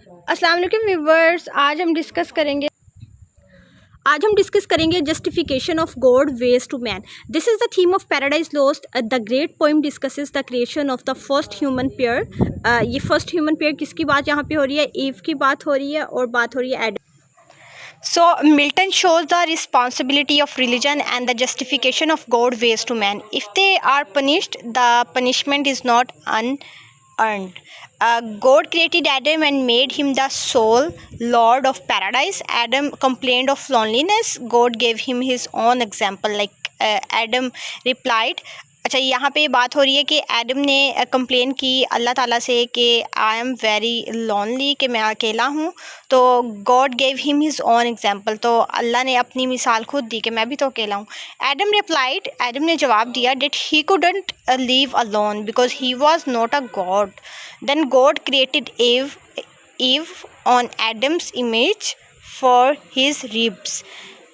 अस्सलाम वालेकुम व्यूवर्स। आज हम डिस्कस करेंगे justification of God ways to man. This is the theme of Paradise Lost. The great poem discusses the creation of the first human pair. ये first human pair किसकी बात यहाँ पे हो रही है? ईव की बात हो रही है और बात हो रही है Adam. So Milton shows the responsibility of religion and the justification of God ways to man. If they are punished, the punishment is not unearned. God created Adam and made him the sole lord of paradise. Adam complained of loneliness. God gave him his own example. Like Adam replied, अच्छा यहाँ पे बात हो रही है कि Adam ने complain की अल्लाह ताला से कि आई एम वेरी लोनली, कि मैं अकेला हूँ। तो God gave him his own example, तो अल्लाह ने अपनी मिसाल खुद दी कि मैं भी तो अकेला हूँ। एडम रिप्लाइड, एडम ने जवाब दिया, that he couldn't live alone because he was not a god. Then God created Eve on Adam's image for his ribs.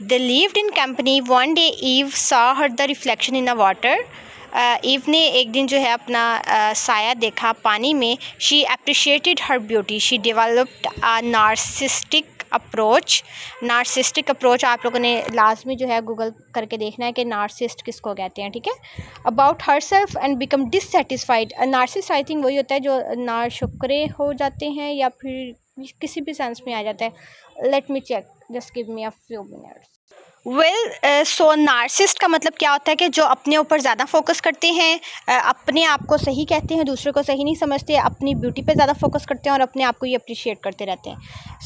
They lived in company. One day Eve saw her the reflection in the water. Eve ने एक दिन जो है अपना साया देखा पानी में. She appreciated her beauty. She developed a narcissistic approach. Narcissistic approach आप लोगों ने लाजमी जो है गूगल करके देखना है कि नार्सिस्ट किसको कहते हैं, ठीक है. About her self and become dissatisfied. Narcissist I think वही होता है जो नाशुक्रे हो जाते हैं या फिर किसी भी सेंस में आ जाता है. Let me check, just give me a few minutes. So narcissist का मतलब क्या होता है कि जो अपने ऊपर ज़्यादा फोकस करते हैं, अपने आप को सही कहते हैं, दूसरे को सही नहीं समझते, अपनी ब्यूटी पे ज़्यादा फोकस करते हैं और अपने आप को ही अप्रिशिएट करते रहते हैं.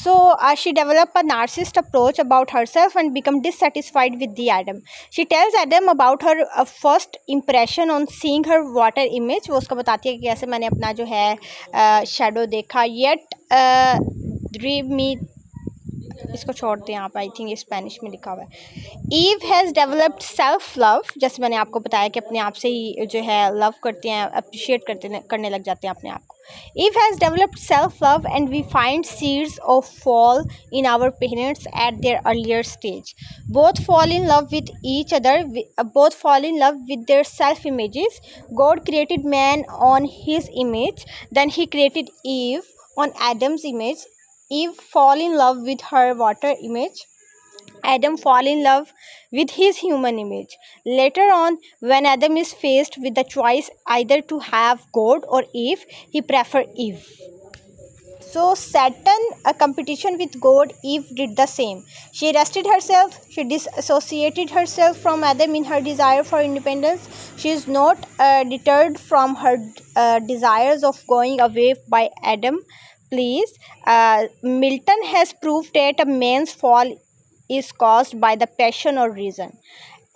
So she develop a narcissist approach about her self and become dissatisfied with the Adam. She tells Adam about her first impression on seeing her water image. वो उसको बताती है कि कैसे मैंने अपना जो है शेडो देखा. येट ड्रीम मी, इसको छोड़ते हैं आप, आई थिंक ये स्पेनिश में लिखा हुआ है. Eve has developed self love. जैसे मैंने आपको बताया कि अपने आप से ही जो है लव करते हैं, अप्रिशिएट करने लग जाते हैं अपने आप को. Eve has developed self love and we find seeds of fall in our parents at their earlier stage. Both fall in love with each other, both fall in love with their self images. God created man on his image, then he created Eve on Adam's image. Eve fall in love with her water image. Adam fall in love with his human image. Later on, when Adam is faced with the choice either to have God or Eve, he prefer Eve. So Satan, a competition with God, Eve did the same. She rested herself. She disassociated herself from Adam in her desire for independence. She is not deterred from her desires of going away by Adam. Please, Milton has proved that a man's fall is caused by the passion or reason.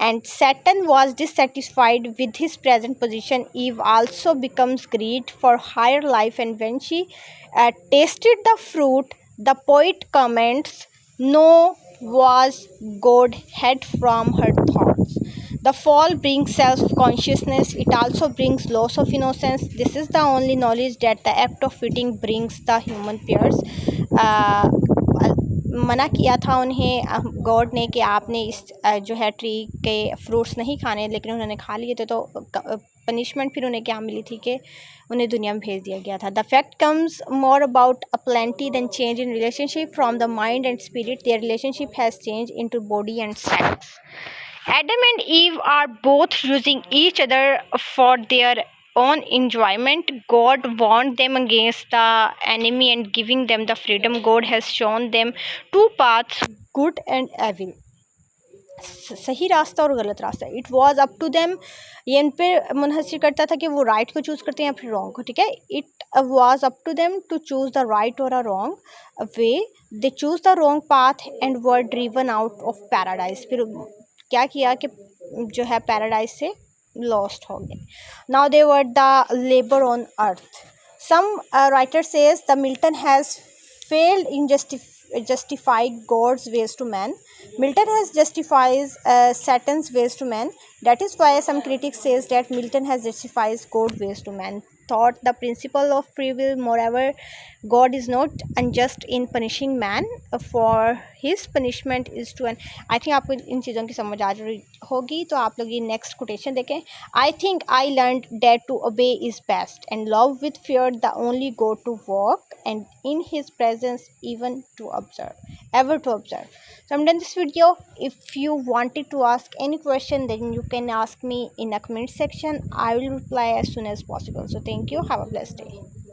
And Satan was dissatisfied with his present position. Eve also becomes greed for higher life, and when she tasted the fruit, the poet comments, "No was God hid from her thoughts." The fall brings self-consciousness. It also brings loss of innocence. This is the only knowledge that the act of eating brings the human pairs. मना किया था उन्हें God ने कि आपने इस जो है ट्री के फ्रूट्स नहीं खाने, लेकिन उन्होंने खा लिए थे. तो पनिशमेंट फिर उन्हें क्या मिली थी कि उन्हें दुनिया में भेज दिया गया था. The fact comes more about a plenty then change in relationship from the mind and spirit. Their relationship has change in to body and sex. Adam and Eve are both using each other for their own enjoyment. God warned them against the enemy and giving them the freedom. God has shown them two paths, good and evil. सही रास्ता और गलत रास्ता. It was up to them. ये इन पर मुनहसर करता था कि वो राइट को चूज़ करते हैं या फिर रॉन्ग को, ठीक है. It was up to them to choose the right और a wrong way. They choose the wrong path and were driven out of paradise. फिर क्या किया कि जो है पैराडाइज से लॉस्ट हो गए. Now they were the labour on earth. Some writer says the Milton has failed in justify God's ways to man. Milton has justifies Satan's ways to man. That is why some critics says that Milton has justifies God's ways to man. taught the principle of free will. Moreover, God is not unjust in punishing man, for his punishment is to an. I think आपको इन चीज़ों की समझ आ रही होगी, तो आप लोग ये नेक्स्ट कोटेशन देखें. I think I learn that to obey is best and love with fear the only go to walk and in his presence even to observe, ever to observe. So I'm done this video. If you wanted to ask any question, then you can ask me in a comment section. I will reply as soon as possible. So thank you, have a blessed day.